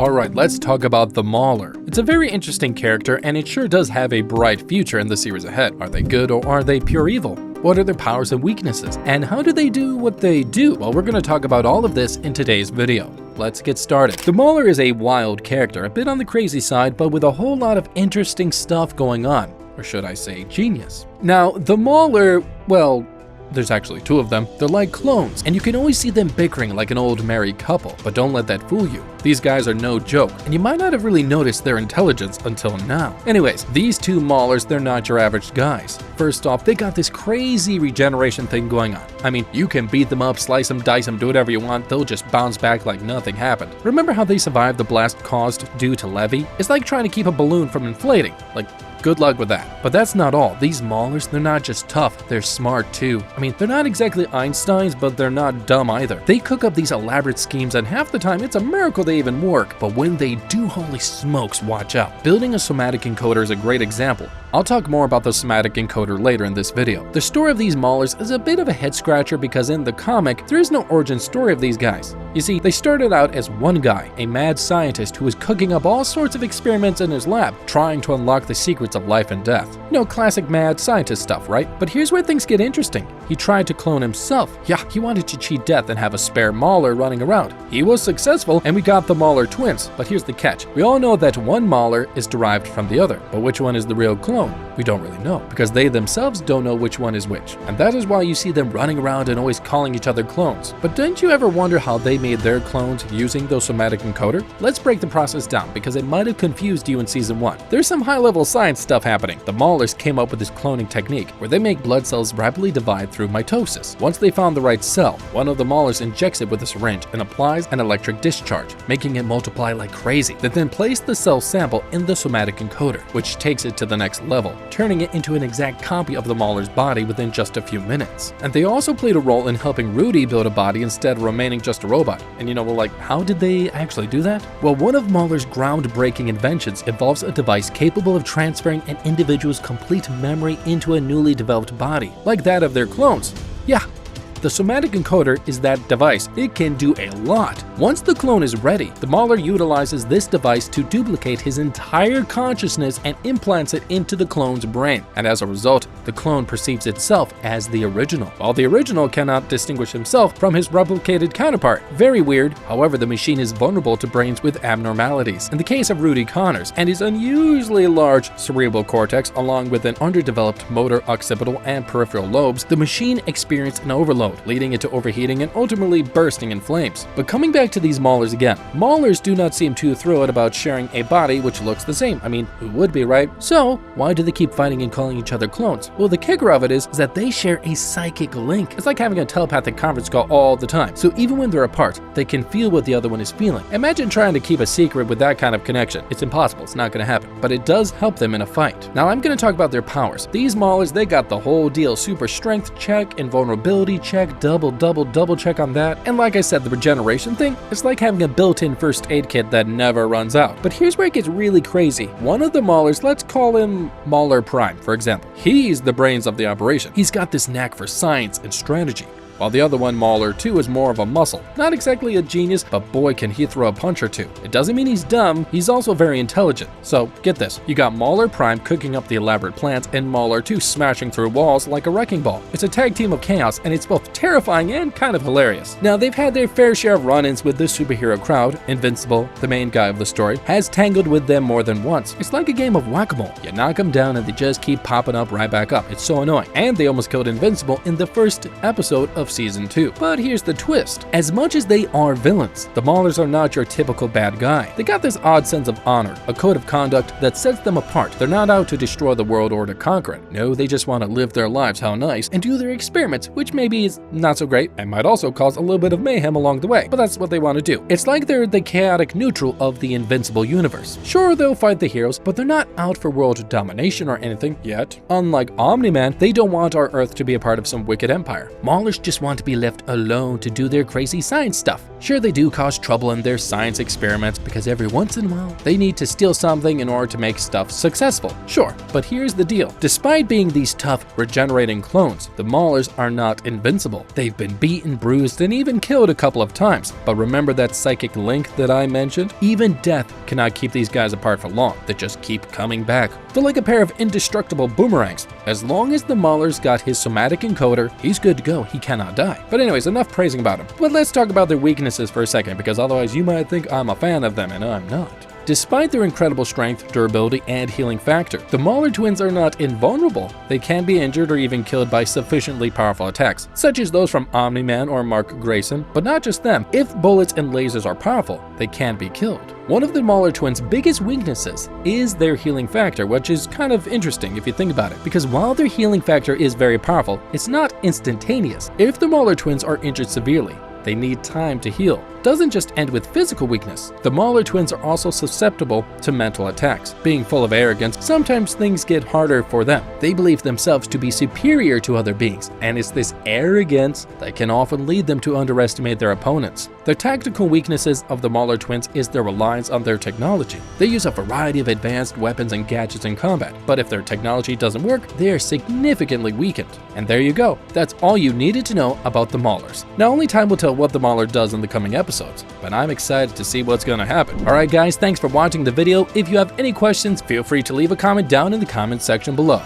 Alright, let's talk about the Mauler. It's a very interesting character, and it sure does have a bright future in the series ahead. Are they good or are they pure evil? What are their powers and weaknesses? And how do they do what they do? Well, we're going to talk about all of this in today's video. Let's get started. The Mauler is a wild character, a bit on the crazy side, but with a whole lot of interesting stuff going on. Or should I say genius. Now, the Mauler, well, there's actually two of them. They're like clones, and you can always see them bickering like an old married couple, but don't let that fool you. These guys are no joke, and you might not have really noticed their intelligence until now. Anyways, these two Maulers, they're not your average guys. First off, they got this crazy regeneration thing going on. I mean, you can beat them up, slice them, dice them, do whatever you want, they'll just bounce back like nothing happened. Remember how they survived the blast caused due to levy? It's like trying to keep a balloon from inflating. Like, good luck with that. But that's not all. These Maulers, they're not just tough, they're smart too. I mean, they're not exactly Einsteins, but they're not dumb either. They cook up these elaborate schemes, and half the time it's a miracle they even work. But when they do, holy smokes, watch out. Building a somatic encoder is a great example. I'll talk more about the somatic encoder later in this video. The story of these Maulers is a bit of a head scratcher because in the comic, there is no origin story of these guys. You see, they started out as one guy, a mad scientist who was cooking up all sorts of experiments in his lab, trying to unlock the secrets of life and death. You know, classic mad scientist stuff, right? But here's where things get interesting. He tried to clone himself. Yeah, he wanted to cheat death and have a spare Mauler running around. He was successful, and we got the Mauler Twins. But here's the catch. We all know that one Mauler is derived from the other, but which one is the real clone? We don't really know, because they themselves don't know which one is which. And that is why you see them running around and always calling each other clones. But didn't you ever wonder how they made their clones using the somatic encoder? Let's break the process down, because it might have confused you in season 1. There's some high-level science stuff happening. The Maulers came up with this cloning technique, where they make blood cells rapidly divide through mitosis. Once they found the right cell, one of the Maulers injects it with a syringe and applies an electric discharge, making it multiply like crazy. They then place the cell sample in the somatic encoder, which takes it to the next level, turning it into an exact copy of the Mauler's body within just a few minutes. And they also played a role in helping Rudy build a body instead of remaining just a robot. And you know, well, like, how did they actually do that? Well, one of Mauler's groundbreaking inventions involves a device capable of transferring an individual's complete memory into a newly developed body, like that of their clones. Yeah. The somatic encoder is that device. It can do a lot. Once the clone is ready, the Mauler utilizes this device to duplicate his entire consciousness and implants it into the clone's brain. And as a result, the clone perceives itself as the original, while the original cannot distinguish himself from his replicated counterpart. Very weird. However, the machine is vulnerable to brains with abnormalities. In the case of Rudy Connors and his unusually large cerebral cortex, along with an underdeveloped motor, occipital, and peripheral lobes, the machine experienced an overload, leading it to overheating and ultimately bursting in flames. But coming back to these Maulers again, Maulers do not seem too thrilled about sharing a body which looks the same. I mean, who would be, right? So, why do they keep fighting and calling each other clones? Well, the kicker of it is that they share a psychic link. It's like having a telepathic conference call all the time. So even when they're apart, they can feel what the other one is feeling. Imagine trying to keep a secret with that kind of connection. It's impossible, it's not gonna happen. But it does help them in a fight. Now I'm gonna talk about their powers. These Maulers, they got the whole deal. Super strength check, invulnerability check, double check on that. And like I said, the regeneration thing, it's like having a built-in first aid kit that never runs out. But here's where it gets really crazy. One of the Maulers, let's call him Mauler Prime, for example. He's the brains of the operation. He's got this knack for science and strategy, while the other one, Mauler 2, is more of a muscle. Not exactly a genius, but boy can he throw a punch or two. It doesn't mean he's dumb, he's also very intelligent. So get this, you got Mauler Prime cooking up the elaborate plans and Mauler 2 smashing through walls like a wrecking ball. It's a tag team of chaos, and it's both terrifying and kind of hilarious. Now they've had their fair share of run-ins with the superhero crowd. Invincible, the main guy of the story, has tangled with them more than once. It's like a game of whack-a-mole. You knock them down and they just keep popping up right back up. It's so annoying. And they almost killed Invincible in the first episode of season 2. But here's the twist. As much as they are villains, the Maulers are not your typical bad guy. They got this odd sense of honor, a code of conduct that sets them apart. They're not out to destroy the world or to conquer it. No, they just want to live their lives how nice and do their experiments, which maybe is not so great and might also cause a little bit of mayhem along the way, but that's what they want to do. It's like they're the chaotic neutral of the Invincible universe. Sure, they'll fight the heroes, but they're not out for world domination or anything yet. Unlike Omni-Man, they don't want our Earth to be a part of some wicked empire. Maulers just want to be left alone to do their crazy science stuff. Sure, they do cause trouble in their science experiments because every once in a while they need to steal something in order to make stuff successful. Sure, but here's the deal. Despite being these tough, regenerating clones, the Maulers are not invincible. They've been beaten, bruised, and even killed a couple of times. But remember that psychic link that I mentioned? Even death cannot keep these guys apart for long. They just keep coming back. They're like a pair of indestructible boomerangs. As long as the Mauler's got his somatic encoder, he's good to go. He cannot die. But anyways, enough praising about him. But let's talk about their weaknesses for a second, because otherwise you might think I'm a fan of them, and I'm not. Despite their incredible strength, durability, and healing factor, the Mauler Twins are not invulnerable. They can be injured or even killed by sufficiently powerful attacks, such as those from Omni-Man or Mark Grayson, but not just them. If bullets and lasers are powerful, they can be killed. One of the Mauler Twins' biggest weaknesses is their healing factor, which is kind of interesting if you think about it, because while their healing factor is very powerful, it's not instantaneous. If the Mauler Twins are injured severely, they need time to heal. Doesn't just end with physical weakness. The Mauler Twins are also susceptible to mental attacks. Being full of arrogance, sometimes things get harder for them. They believe themselves to be superior to other beings, and it's this arrogance that can often lead them to underestimate their opponents. The tactical weaknesses of the Mauler Twins is their reliance on their technology. They use a variety of advanced weapons and gadgets in combat, but if their technology doesn't work, they are significantly weakened. And there you go. That's all you needed to know about the Maulers. Now only time will tell what the Mauler does in the coming episodes, but I'm excited to see what's gonna happen. Alright guys, thanks for watching the video. If you have any questions, feel free to leave a comment down in the comment section below.